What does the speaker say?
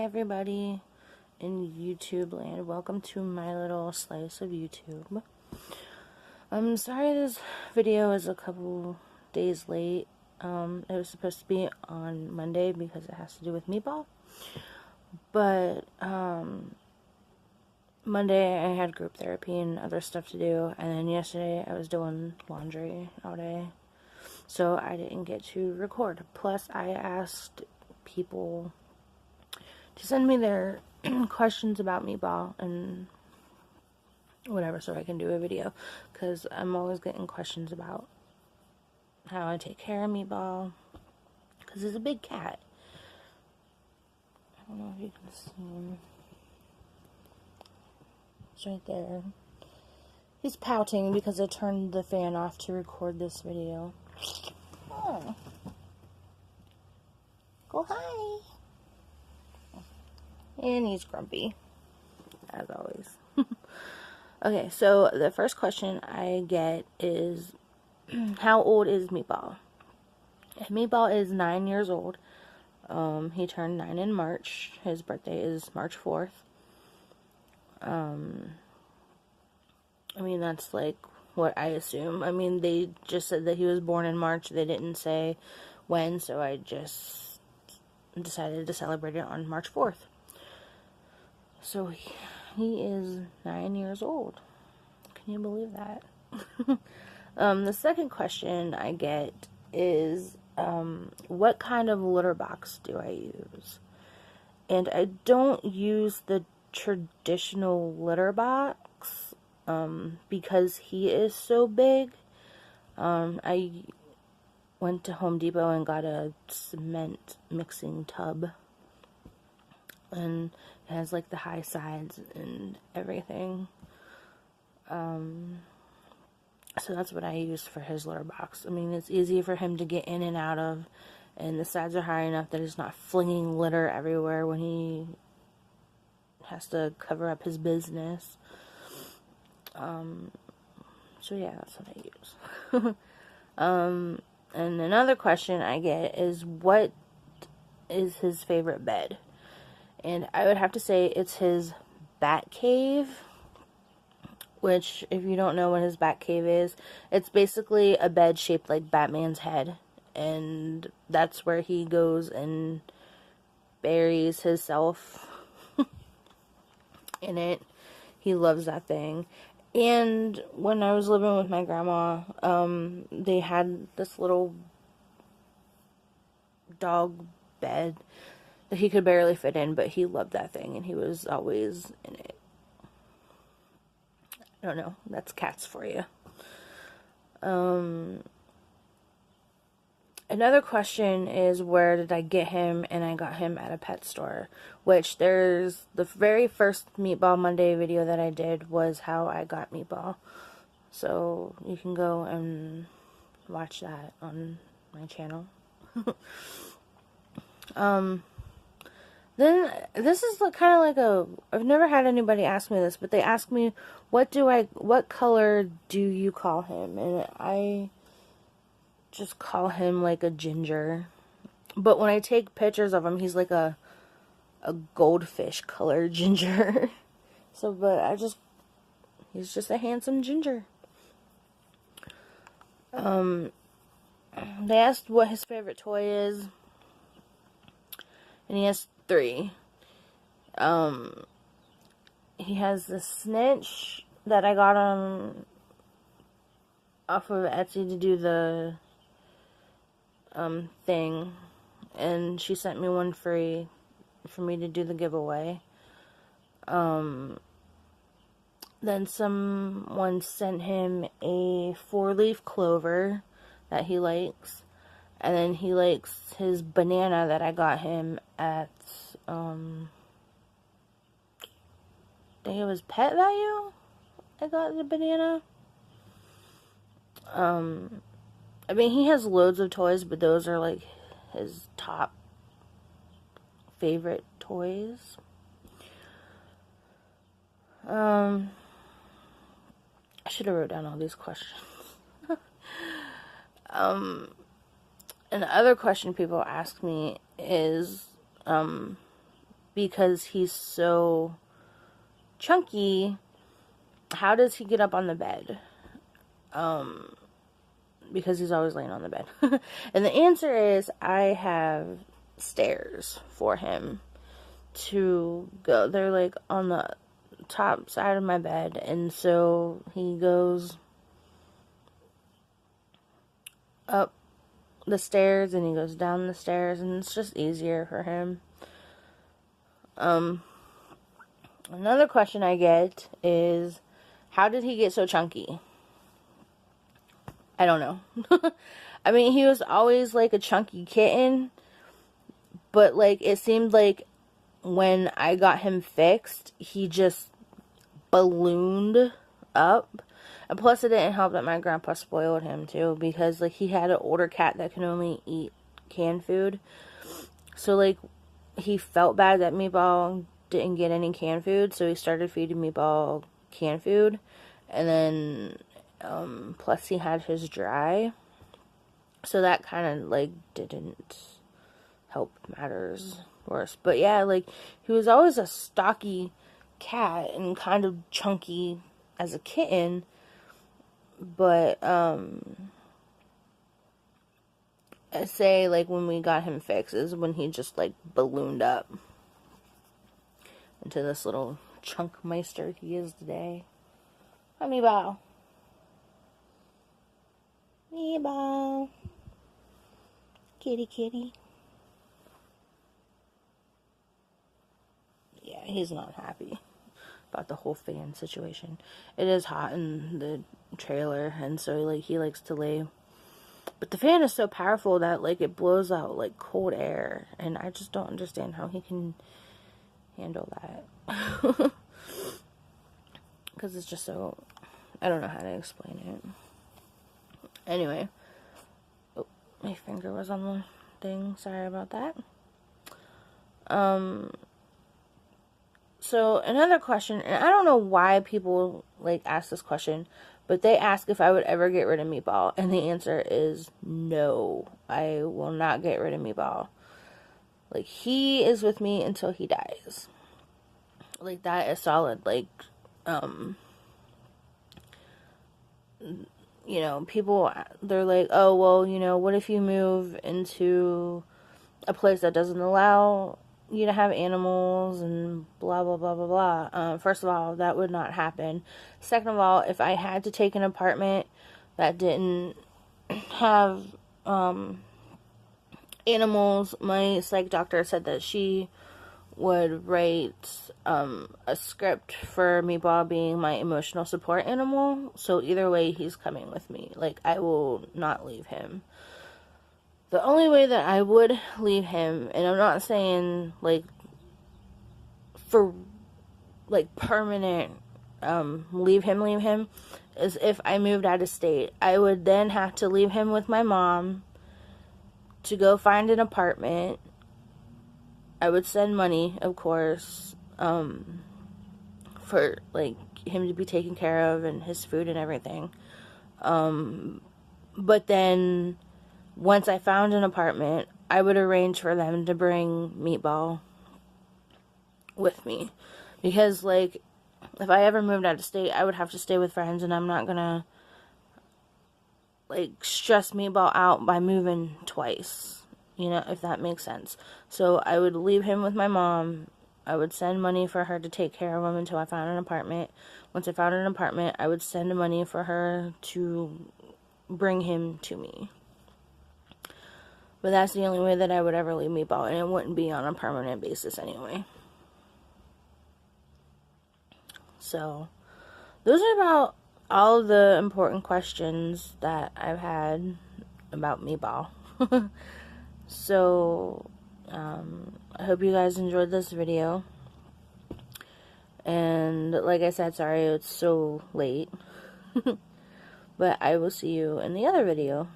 everybody in YouTube land. Welcome to my little slice of YouTube. I'm sorry this video is a couple days late. It was supposed to be on Monday because it has to do with meatball. But Monday I had group therapy and other stuff to do, and then yesterday I was doing laundry all day, so I didn't get to record. Plus I asked people to send me their questions about meatball and whatever so I can do a video, because I'm always getting questions about how I take care of meatball, because he's a big cat. I don't know if you can see him. It's right there. He's pouting because I turned the fan off to record this video. Oh. Go hi. And he's grumpy, as always. Okay, so the first question I get is, how old is Meatball? And Meatball is 9 years old. He turned 9 in March. His birthday is March 4th. I mean, that's like what I assume. I mean, they just said that he was born in March. They didn't say when, so I just decided to celebrate it on March 4th. So he is 9 years old. Can you believe that? The second question I get is, what kind of litter box do I use? And I don't use the traditional litter box, because he is so big. I went to Home Depot and got a cement mixing tub, and it has like the high sides and everything. So that's what I use for his litter box. I mean, it's easy for him to get in and out of, and the sides are high enough that he's not flinging litter everywhere when he has to cover up his business. So yeah, that's what I use. And another question I get is, what is his favorite bed? And I would have to say it's his bat cave, which, if you don't know what his bat cave is, it's basically a bed shaped like Batman's head, and that's where he goes and buries himself in it. He loves that thing. And when I was living with my grandma, they had this little dog bed that he could barely fit in, but he loved that thing, and he was always in it. I don't know, that's cats for you. Another question is, where did I get him? And I got him at a pet store, which there's the very first Meatball Monday video that I did was how I got Meatball. So you can go and watch that on my channel. Then this is kind of like I've never had anybody ask me this, but they ask me, what color do you call him? And I just call him like a ginger. But when I take pictures of him, he's like a goldfish color ginger. So, but he's just a handsome ginger. They asked what his favorite toy is, and he has 3. He has the snitch that I got him off of Etsy to do the thing, and she sent me one free for me to do the giveaway. Then someone sent him a 4-leaf clover that he likes, and then he likes his banana that I got him at I think it was Pet Value. I got the banana. I mean, he has loads of toys, but those are like his top favorite toys. I should have wrote down all these questions. And the other question people ask me is, because he's so chunky, how does he get up on the bed? Because he's always laying on the bed. And the answer is, I have stairs for him to go. They're like on the top side of my bed, and so he goes up the stairs and he goes down the stairs, and it's just easier for him. Another question I get is, how did he get so chunky? I don't know. I mean, he was always like a chunky kitten, but like it seemed like when I got him fixed, he just ballooned up. And plus it didn't help that my grandpa spoiled him too, because like he had an older cat that can only eat canned food. So like he felt bad that Meatball didn't get any canned food, so he started feeding Meatball canned food. And then plus he had his dry, so that kind of like didn't help matters worse. But yeah, like he was always a stocky cat and kind of chunky as a kitten, but I say like when we got him fixed is when he just like ballooned up into this little chunk meister he is today. Hi, Meatball. Meatball. Kitty, kitty. Yeah, he's not happy about the whole fan situation. It is hot in the trailer, and so like he likes to lay, but the fan is so powerful that like it blows out like cold air, and I just don't understand how he can handle that. Because it's just so, I don't know how to explain it. Anyway, oh, my finger was on the thing, sorry about that. So another question, and I don't know why people like ask this question, but they ask if I would ever get rid of Meatball, and the answer is no. I will not get rid of Meatball. Like, he is with me until he dies. Like, that is solid. Like, you know, people, they're like, oh, well, you know, what if you move into a place that doesn't allow you to have animals and blah, blah, blah, blah, blah. First of all, that would not happen. Second of all, if I had to take an apartment that didn't have animals, my psych doctor said that she would write a script for Meatball being my emotional support animal. So either way, he's coming with me. Like, I will not leave him. The only way that I would leave him, and I'm not saying, like, for, like, permanent, leave him, is if I moved out of state. I would then have to leave him with my mom to go find an apartment. I would send money, of course, for, like, him to be taken care of and his food and everything. But then once I found an apartment, I would arrange for them to bring Meatball with me. Because, like, if I ever moved out of state, I would have to stay with friends, and I'm not gonna, like, stress Meatball out by moving twice. You know, if that makes sense. So I would leave him with my mom. I would send money for her to take care of him until I found an apartment. Once I found an apartment, I would send money for her to bring him to me. But that's the only way that I would ever leave Meatball, and it wouldn't be on a permanent basis anyway. So, those are about all the important questions that I've had about Meatball. So, I hope you guys enjoyed this video. And like I said, sorry it's so late. But I will see you in the other video.